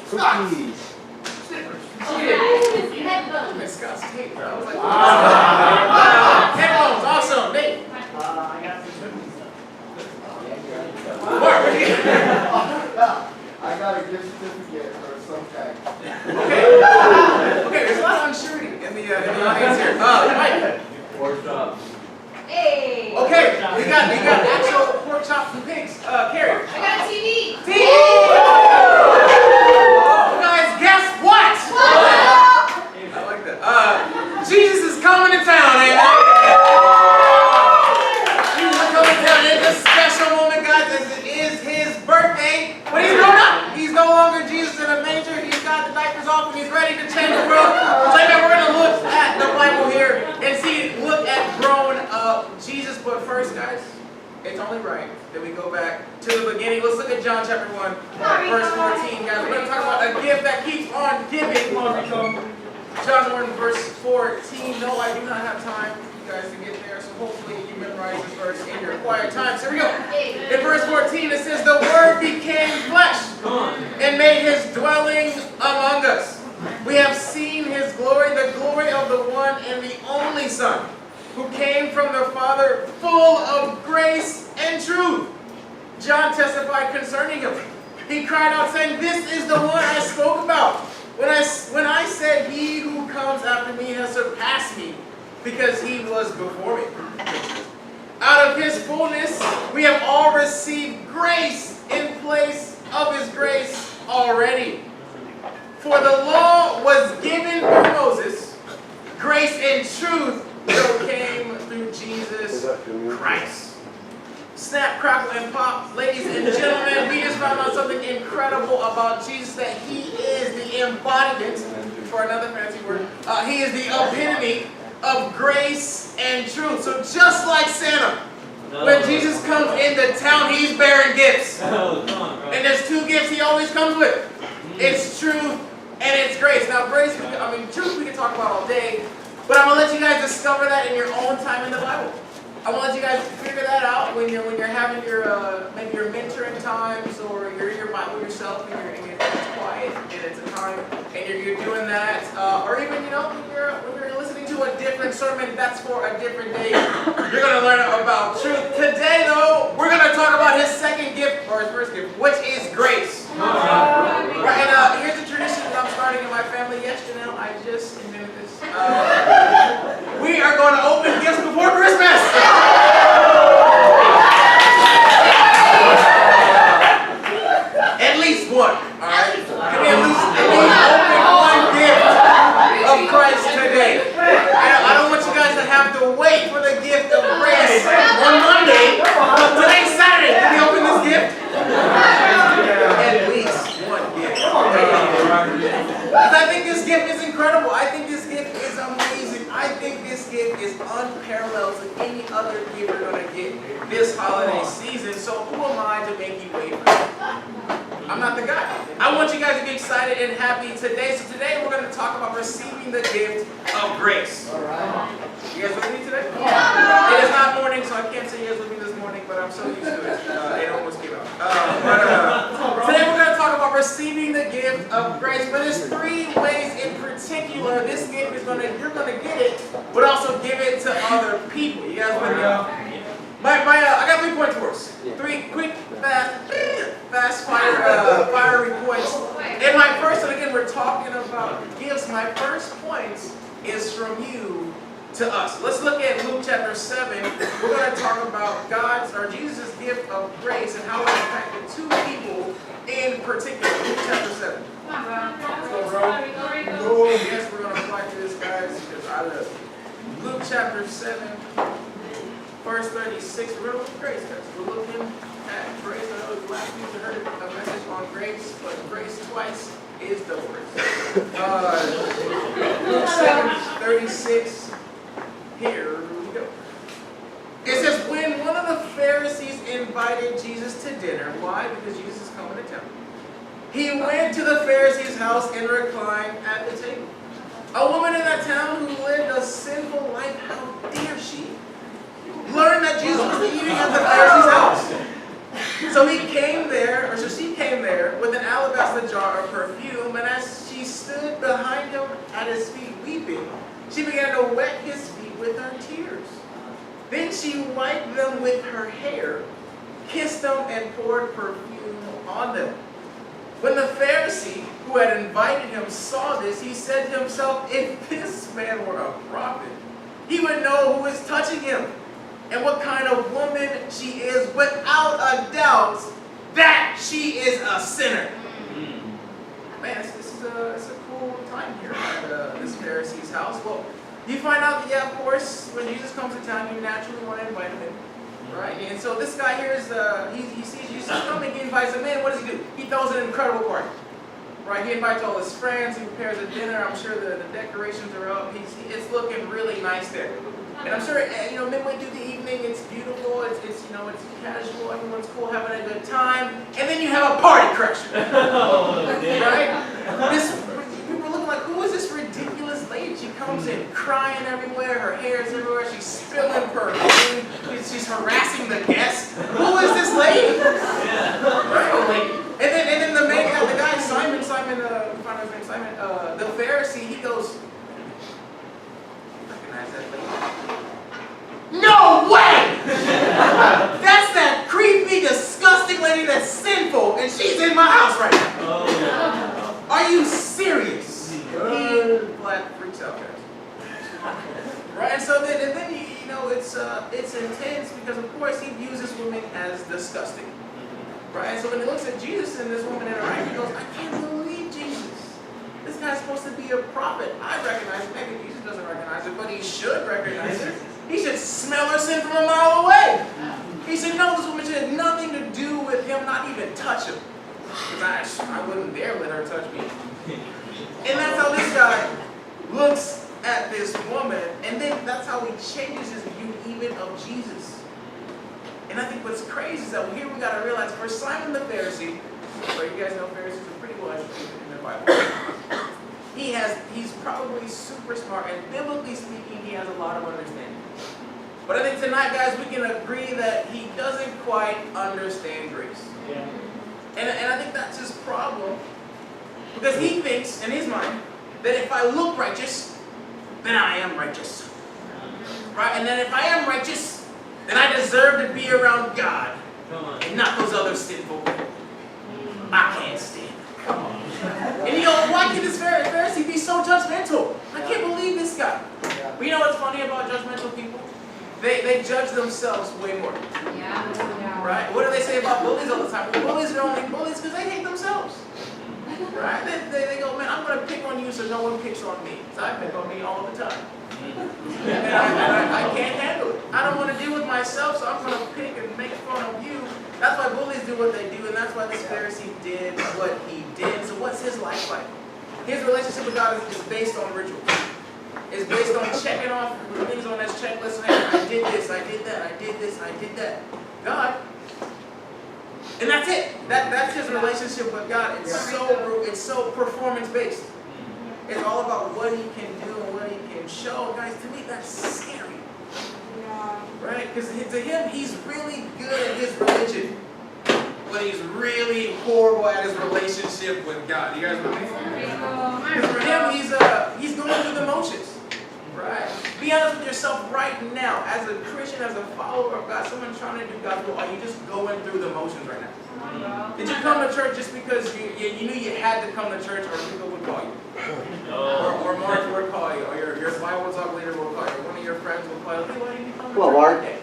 Cookies. Miss Scott's tape. I was like, headphones, awesome. Nate. I got some cookies. Mark. I got a gift certificate or some kind. Okay, there's a lot of unsurety in the audience here. Mike. Pork chops. Hey! Okay, we got actual pork chops and pigs. Carrie. I got a TV! TV! Guys, guess what? I like that. Jesus is coming to town, amen? Jesus is coming to town. It's a special moment, guys, as it is his birthday. But he's grown up. He's no longer Jesus in a manger. He's got the diapers off and he's ready to change the world. So we're going to look at the Bible here and look at grown up Jesus. But first, guys, it's only right that we go back to the beginning. Let's look at John chapter 1, verse 14. Guys, we're going to talk about a gift that keeps on giving. Come on, Rico. John 1, verse 14. No, I do not have time for you guys to get there, so hopefully you memorize this verse in your quiet time. So here we go. In verse 14, it says, the Word became flesh and made his dwelling among us. We have seen his glory, the glory of the one and the only Son, who came from the Father, full of grace and truth. John testified concerning him. He cried out, saying, this is the one I spoke about. When I said, he who comes after me has surpassed me, because he was before me. Out of his fullness, we have all received grace in place of his grace already. For the law was given through Moses, grace and truth so came through Jesus Christ. Snap, crackle, and pop. Ladies and gentlemen, we just found out something incredible about Jesus, that he is the embodiment, for another fancy word, he is the epitome of grace and truth. So just like Santa, when Jesus comes into town, he's bearing gifts. And there's two gifts he always comes with. It's truth and it's grace. Now grace, truth we can talk about all day, but I'm going to let you guys discover that in your own time in the Bible. I want to let you guys figure that out when you're having your maybe your mentoring times, or you're in your Bible yourself and it's quiet and it's a time and you're doing that, or even when you're listening to a different sermon that's for a different day. You're going to learn about truth. Today, though, we're going to talk about his second gift, or his first gift, which is grace. Right, and here's a tradition that I'm starting in my family. Yes, Janelle, I just invented this. We are going to open gifts before Christmas. At least one. All right. Can we at least open one gift of Christ today? I don't want you guys to have to wait for the gift of grace on Monday. Today's Saturday. Can we open this gift? At least one gift. Because I think this gift is incredible. I think this gift is amazing. I think this gift is unparalleled to any other gift you're going to get this holiday season. So who am I to make you wait for it? I'm not the guy. I want you guys to be excited and happy today. So today we're going to talk about receiving the gift of grace. All right. You guys with me today? Yeah. It is not morning, so I can't say you guys with me this morning, but I'm so used to it. It almost came out. Today we're going to talk about receiving the gift of grace. But there's three ways in particular this gift is you're going to get it, but also give it to other people. You guys with me? I got 3 points for us. 3 quick, fast fiery points. And my first, and again, we're talking about gifts. My first point is from you to us. Let's look at Luke chapter 7. We're going to talk about Jesus' gift of grace and how it impacted 2 people in particular. Luke chapter 7. Come on, bro. Yes, we're going to apply to this, guys, because I love you. Luke chapter 7. Verse 36, we're going to look at grace, guys. We're looking at grace. I know last week we heard a message on grace, but grace twice is the word. Luke 7:36, here we go. It says, when one of the Pharisees invited Jesus to dinner, why? Because Jesus is coming to town. He went to the Pharisee's house and reclined at the table. A woman in that town who lived a sinful life, how dare she learned that Jesus was eating at the Pharisee's house. So she came there with an alabaster alabaster jar of perfume, and as she stood behind him at his feet weeping, she began to wet his feet with her tears. Then she wiped them with her hair, kissed them, and poured perfume on them. When the Pharisee who had invited him saw this, he said to himself, if this man were a prophet, he would know who is touching him and what kind of woman she is, without a doubt that she is a sinner. Man, it's a cool time here at this Pharisee's house. Well, you find out that, yeah, of course, when Jesus comes to town, you naturally want to invite him in, right? And so this guy here is, he sees Jesus coming, he invites him in. What does he do? He throws an incredible party, right? He invites all his friends, he prepares a dinner. I'm sure the decorations are up. It's looking really nice there. And I'm sure, midway through the evening, it's beautiful, it's casual, everyone's cool, having a good time. And then you have a party crasher, right? People are looking like, who is this ridiculous lady? She comes in crying everywhere, her hair is everywhere, she's spilling perfume, she's harassing the guests. Who is this lady? Right? And then the main guy, the guy, Simon, if you find his name, Simon, the Pharisee, he goes, recognize that lady? No way! That's that creepy, disgusting lady that's sinful, and she's in my house right now. Are you serious? He flat freaks out, guys. Right, and so then it's intense because of course he views this woman as disgusting. Right, and so when he looks at Jesus and this woman interact, he goes, I can't believe Jesus. This guy's supposed to be a prophet. I recognize it. Maybe Jesus doesn't recognize it, but he should recognize it. He should smell her sin from a mile away. He should know this woman should have nothing to do with him, not even touch him. Because I wouldn't dare let her touch me. And that's how this guy looks at this woman, and then that's how he changes his view even of Jesus. And I think what's crazy is that here we got to realize, for Simon the Pharisee, where you guys know Pharisees are pretty well educated in the Bible, he's probably super smart, and biblically speaking, he has a lot of understanding. But I think tonight, guys, we can agree that he doesn't quite understand grace. Yeah. And I think that's his problem, because he thinks, in his mind, that if I look righteous, then I am righteous. Right? And then if I am righteous, then I deserve to be around God, and not those other sinful people. I can't stand. Come on. And you go, why can this Pharisee be so judgmental? I can't believe this guy. But you know what's funny about judgmental people? They judge themselves way more. Yeah. Right? What do they say about bullies all the time? Well, bullies are only bullies because they hate themselves. Right? They go, man, I'm going to pick on you so no one picks on me. So I pick on me all the time. And I can't handle it. I don't want to deal with myself, so I'm going to pick and make fun of you. That's why bullies do what they do, and that's why this Pharisee did what he did. So what's his life like? His relationship with God is based on rituals. It's based on checking off things on his checklist. Hey, I did this, I did that, I did this, I did that. God. And that's it. That's his relationship with God. It's so performance-based. It's all about what he can do and what he can show. Guys, to me, that's scary. Right? Because to him, he's really good at his religion, but he's really horrible at his relationship with God. You guys with me? Because for him, he's going through the motions. Right? Be honest with yourself right now. As a Christian, as a follower of God, someone trying to do God's will, are you just going through the motions right now? Did you come to church just because you knew you had to come to church, or Rico would call you? Or Mark would call you, or your Bible talk leader will call you, or one of your friends will call you. Hey, why didn't you come to church today?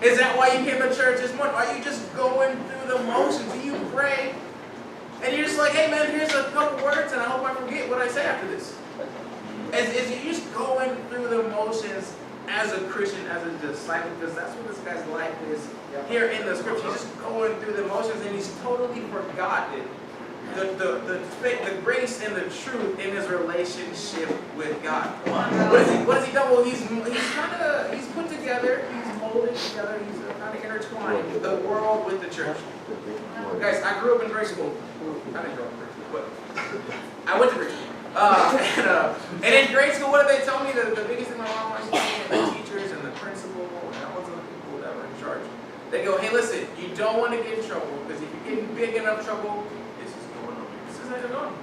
Is that why you came to church this morning? Are you just going through the motions? Do you pray? And you're just like, hey man, here's a couple words, and I hope I forget what I say after this. Is you just going through the motions as a Christian, as a disciple, because that's what this guy's life is here in the scripture. He's just going through the motions, and he's totally forgotten the grace and the truth in his relationship with God. What has he done? Well, he's put together, he's molded together, he's kind of intertwined the world with the church. Guys, I grew up in grade school. I didn't grow up in grade school, but I went to grade school. And in grade school, what did they tell me? The biggest thing my mom wanted to tell me, and the teachers and the principal and all those other people that were in charge, They go, hey, listen, you don't want to get in trouble, because if you get in big enough trouble, this is going on. This is how it's going.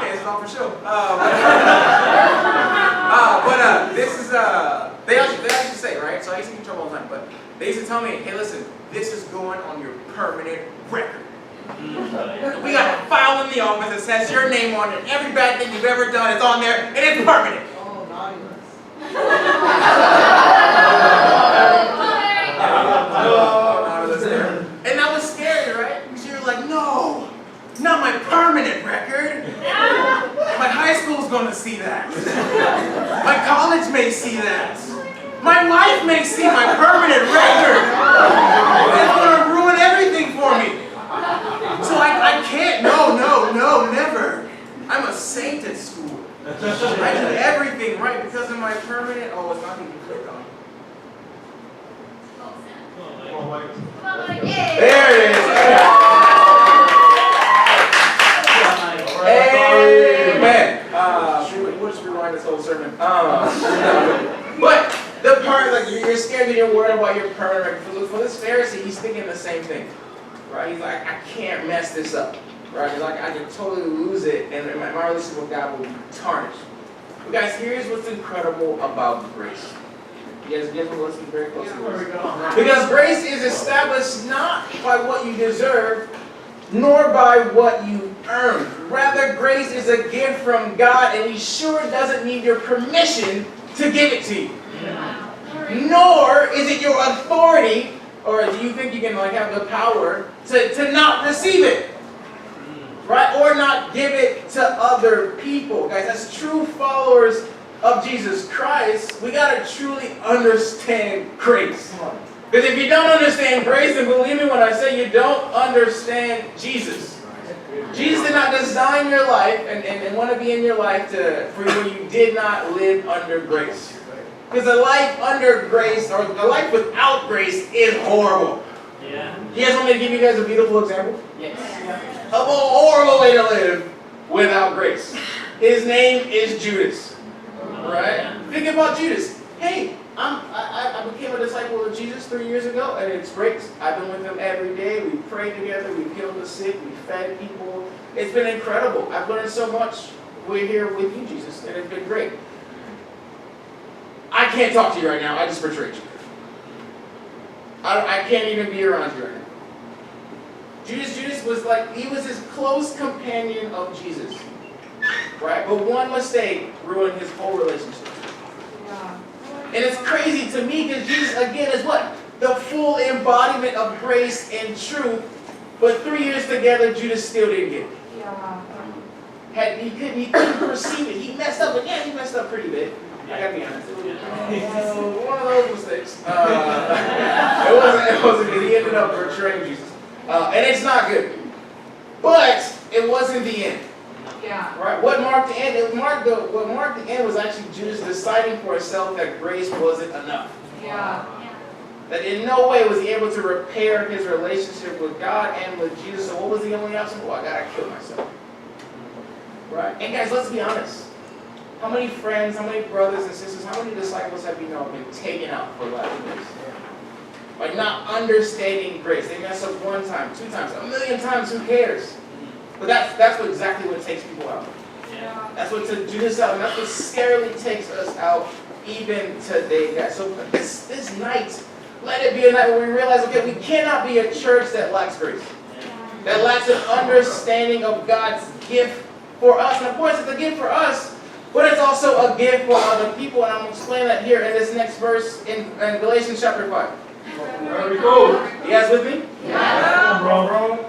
Okay, it's all for sure. This is, they actually say, right? So I used to get in trouble all the time, but they used to tell me, hey, listen, this is going on your permanent record. We got a file in the office that says your name on it. Every bad thing you've ever done is on there, and it's permanent. Oh, naughty list. And that was scary, right? Because you were like, no, not my permanent record. My high school's gonna see that. My college may see that. My wife may see my permanent record. It's gonna ruin everything for me. So I can't, no, never. I'm a saint at school. I do everything right because of my permanent, oh, it's not even click on. There it is. Amen. We'll just rewind this whole sermon. But the part, like, you're scared and you're worried about your permanent record. For this Pharisee, he's thinking the same thing. Right? He's like, I can't mess this up. Right? He's like, I can totally lose it, and my relationship with God will be tarnished. But guys, here's what's incredible about grace. You guys want to listen very closely? Because grace is established not by what you deserve, nor by what you earn. Rather, grace is a gift from God, and He sure doesn't need your permission to give it to you. Yeah. Nor is it your authority, or do you think you can have the power to not receive it? Right? Or not give it to other people. Guys, as true followers of Jesus Christ, we got to truly understand grace. Because if you don't understand grace, then believe me when I say you don't understand Jesus. Jesus did not design your life and want to be in your life for when you did not live under grace. Because a life under grace, or a life without grace, is horrible. Yeah. You guys want me to give you guys a beautiful example? Yes. Of a horrible way to live without grace. His name is Judas. Right? Think about Judas. Hey, I became a disciple of Jesus 3 years ago, and it's great. I've been with him every day. We prayed together. We healed the sick. We fed people. It's been incredible. I've learned so much. We're here with you, Jesus, and it's been great. I can't talk to you right now. I just betrayed you. I can't even be around you right now. Judas was he was his close companion of Jesus. Right? But one mistake ruined his whole relationship. Yeah. And it's crazy to me because Jesus, again, is what? The full embodiment of grace and truth. But 3 years together, Judas still didn't get it. Yeah. He couldn't perceive it. He messed up again. He messed up pretty big. I gotta be honest. One of those mistakes. It wasn't good. He ended up betraying Jesus. And it's not good. But it wasn't the end. Yeah. Right? What marked the end? What marked the end was actually Judas deciding for himself that grace wasn't enough. Yeah. That in no way was he able to repair his relationship with God and with Jesus. So what was the only option? Well, I gotta kill myself. Right? And guys, let's be honest. How many friends, how many brothers and sisters, how many disciples have you known been taken out for lack of grace? By not understanding grace. They mess up 1 time, 2 times, 1,000,000 times, who cares? But that's exactly what takes people out. Yeah. That's what took Judas out, and that's what scarily takes us out even today, guys. So this night, let it be a night where we realize, okay, we cannot be a church that lacks grace. That lacks an understanding of God's gift for us. And of course, it's a gift for us, but it's also a gift for other people. And I'm going to explain that here in this next verse in Galatians chapter 5. There we go. You guys with me? Yeah. Bro.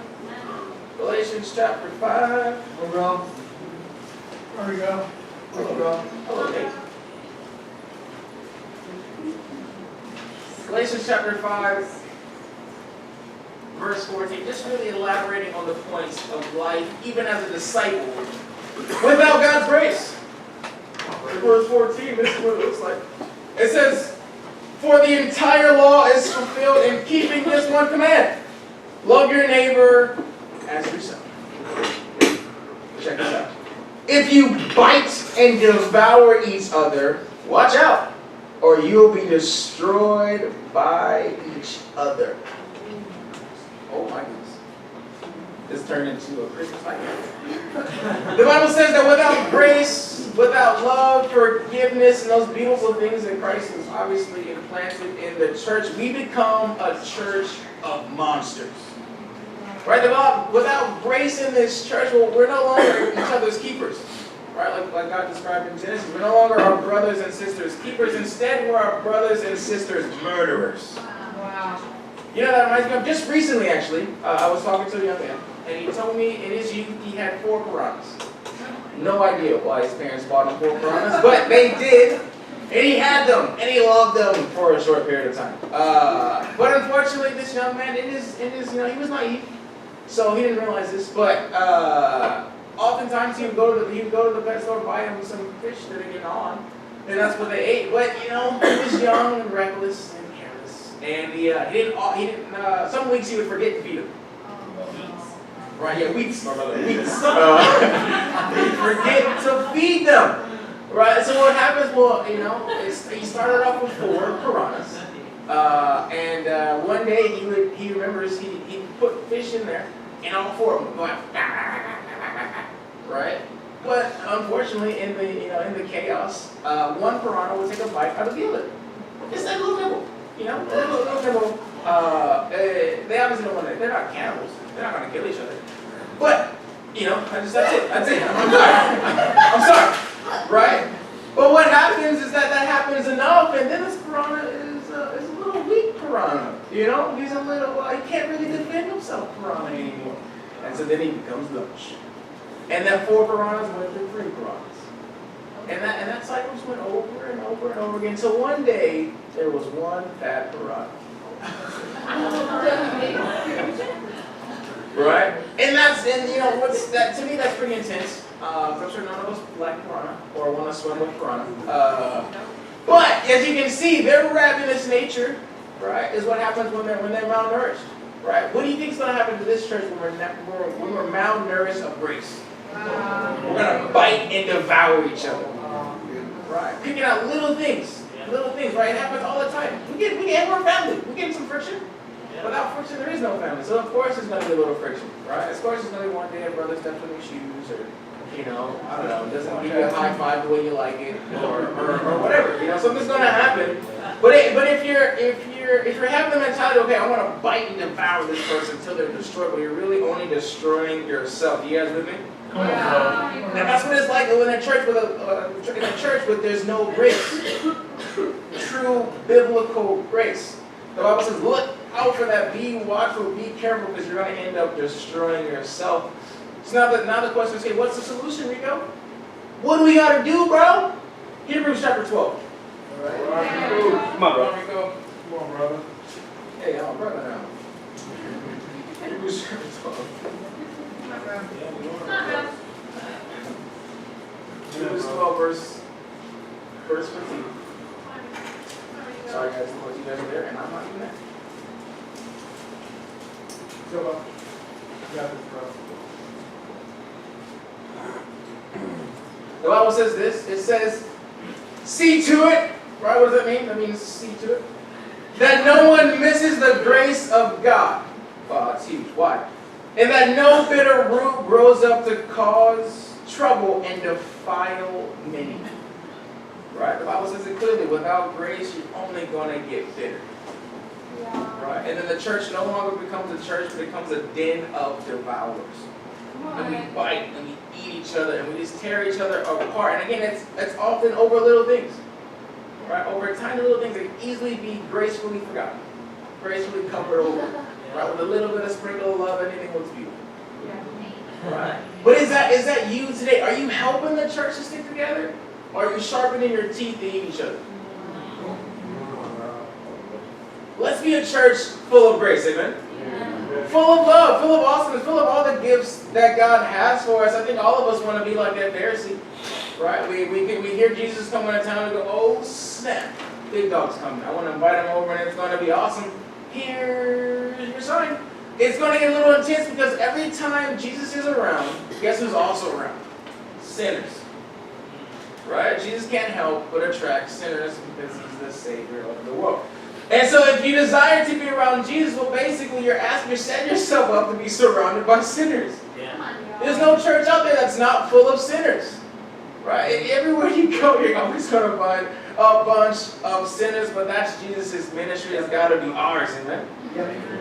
Galatians chapter 5. Bro. There we go. Hello, Nate. Galatians chapter 5, verse 14. Just really elaborating on the points of life, even as a disciple, without God's grace. Verse 14, this is what it looks like. It says, "For the entire law is fulfilled in keeping this one command. Love your neighbor as yourself." Check this out. "If you bite and devour each other, watch out, or you'll be destroyed by each other. Oh my goodness. This turned into a Christmas fight. The Bible says that without grace, without love, forgiveness, and those beautiful things that Christ has obviously implanted in the church, we become a church of monsters. Right? Without grace in this church, well, we're no longer each other's keepers. Right? Like God described in Genesis. We're no longer our brothers and sisters keepers. Instead, we're our brothers and sisters murderers. Wow. You know, that reminds me of just recently, actually. I was talking to a young man, and he told me in his youth he had 4 piranhas. No idea why his parents bought him 4 piranhas, but they did. And he had them, and he loved them for a short period of time. But unfortunately, this young man, he was naive, so he didn't realize this. But oftentimes he would go to the pet store, buy him some fish that they get on, and that's what they ate. But he was young and reckless and careless, and he didn't. Some weeks he would forget to feed them. Right? Yeah, weeks, my brother, weeks. He'd forget to feed them. Right, so what happens, well, he started off with 4 piranhas, and one day he remembers he put fish in there, and all 4 of them go out, right? But unfortunately, in the chaos, one piranha would take a bite out of the other. It's like a little nibble, a little nibble. They obviously don't want to. They're not cannibals. They're not going to kill each other. But that's it. I'm sorry. Right? But what happens is that happens enough, and then this piranha is a little weak piranha. He's a little, he can't really defend himself piranha anymore. And so then he becomes lunch. And then 4 piranhas went to 3 piranhas. And that cycle just went over and over and over again. So one day, there was one fat piranha. Right? And what's that to me, that's pretty intense. I'm sure none of us like piranha or want to swim with piranha. But as you can see, their ravenous nature, right, is what happens when they're malnourished. Right? What do you think is going to happen to this church when we're malnourished of grace? We're going to bite and devour each other. Right? Picking out little things, right? It happens all the time. We're a family. We get some friction. Without friction, there is no family. So of course there's going to be a little friction, right? Of course there's going to be one day a brother steps on your shoes, or I don't know, doesn't give you a high five the way you like it, or whatever. Something's going to happen. But if you're having the mentality, okay, I want to bite and devour this person until they're destroyed, but you're really only destroying yourself. You guys with me? And that's what it's like in a church with there's no grace, true biblical grace. The Bible says, look out for that. Be watchful. Be careful, because you're going to end up destroying yourself. So now the question is, okay, what's the solution, Rico? What do we got to do, bro? Hebrews chapter 12. All right. Come on, bro. Rico. Come on, brother. Hey, I'm a brother now. Hebrews chapter 12. Hebrews 12, verse 15. Sorry, guys, you guys are there, and I'm not even there. Go up. You got this, bro. The Bible says this. It says, see to it. Right? What does that mean? That means see to it. That no one misses the grace of God. Wow, that's huge. Why? And that no bitter root grows up to cause trouble and defile many. Right? The Bible says it clearly. Without grace, you're only going to get bitter. Right? And then the church no longer becomes a church, but becomes a den of devourers. And we bite and we eat each other and we just tear each other apart. And again, it's often over little things. Right? Over tiny little things that can easily be gracefully forgotten. Gracefully covered over. Right? With a little bit of sprinkle of love, anything looks beautiful. Right? But is that you today? Are you helping the church to stick together? Or are you sharpening your teeth to eat each other? Let's be a church full of grace, amen? Full of love, full of awesomeness, full of all the gifts that God has for us. I think all of us want to be like that Pharisee, right? We hear Jesus coming to town and go, oh snap, big dog's coming. I want to invite him over and it's going to be awesome. Here's your sign. It's going to get a little intense because every time Jesus is around, guess who's also around? Sinners. right? Jesus can't help but attract sinners because he's the Savior of the world. And so if you desire to be around Jesus, well, basically you're setting yourself up to be surrounded by sinners. There's no church out there that's not full of sinners, right? And everywhere you go, you're always going to find a bunch of sinners, but that's Jesus' ministry. It's got to be ours, amen?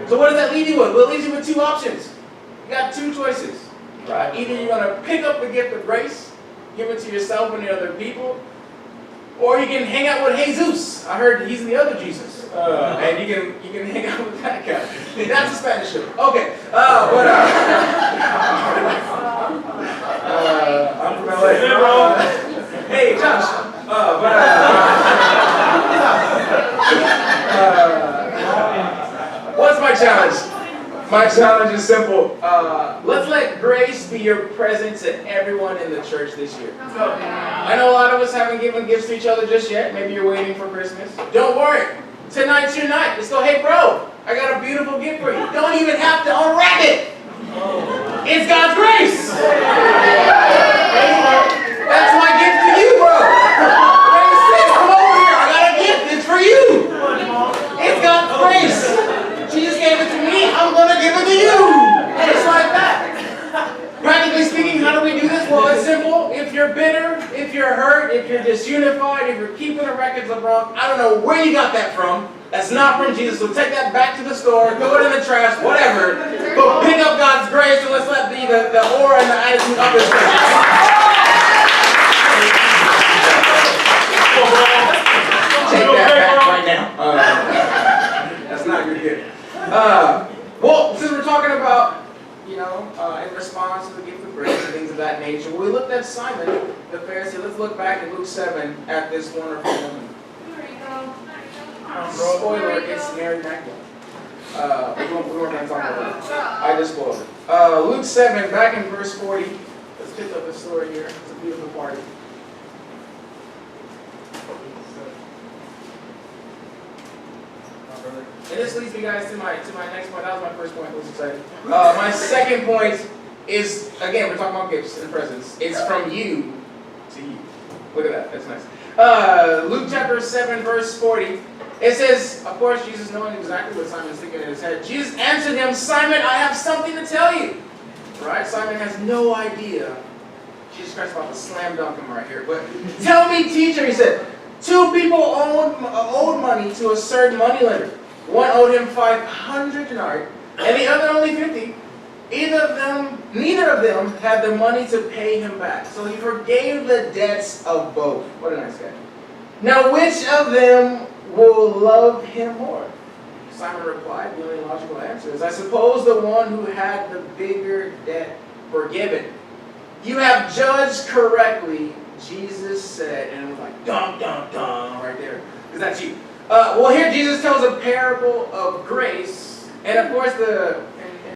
So what does that leave you with? Well, it leaves you with two options. You got two choices, right? Either you're going to pick up the gift of grace, give it to yourself and the other people, or you can hang out with Jesus. I heard he's the other Jesus. And you can hang out with that guy. That's a Spanish show. Okay. I'm from LA. Hey, Josh. What's my challenge? My challenge is simple. Let's let grace be your present to everyone in the church this year. I know a lot of us haven't given gifts to each other just yet. Maybe you're waiting for Christmas. Don't worry. Tonight's your night. Just go, hey bro, I got a beautiful gift for you. Don't even have to unwrap it. It's God's grace. That's my gift to you, bro. Come over here. I got a gift. It's for you. It's God's grace. Jesus gave it to me. I'm going to give it to you. Just like that. Practically speaking, how do we do this? Well, it's simple. If you're bitter, if you're hurt, if you're disunified, if you're keeping the records of wrong, I don't know where you got that from. That's not from Jesus. So take that back to the store, throw it in the trash, whatever. But pick up God's grace and let's let be the aura and the attitude of His grace. Take that back right now. That's not your gift. Well, since we're talking about, in response to the gift of grace and things of that nature, we looked at Simon, the Pharisee. Let's look back in Luke 7 at this wonderful woman. Spoiler, it's Mary Magdalene. We weren't going to talk about that. I just spoiled it. Luke 7, back in verse 40. Let's pick up the story here. It's a beautiful party. And this leads me, guys, to my next point. That was my first point. I was excited. My second point is, again, we're talking about gifts and presents. It's from you to you. Look at that. That's nice. Luke chapter 7, verse 40. It says, of course, Jesus knowing exactly what Simon's thinking in his head, Jesus answered him, Simon, I have something to tell you. Right? Simon has no idea. Jesus Christ about to slam dunk him right here. But tell me, teacher, he said, two people owed money to a certain moneylender. One owed him 500 denarii, and the other only 50. Neither of them had the money to pay him back. So he forgave the debts of both. What a nice guy. Now, which of them will love him more? Simon replied, the only logical answer is, I suppose the one who had the bigger debt forgiven. You have judged correctly, Jesus said, and it was like, dum, dum, dum, right there. Because that's you. Well, here Jesus tells a parable of grace, and of course the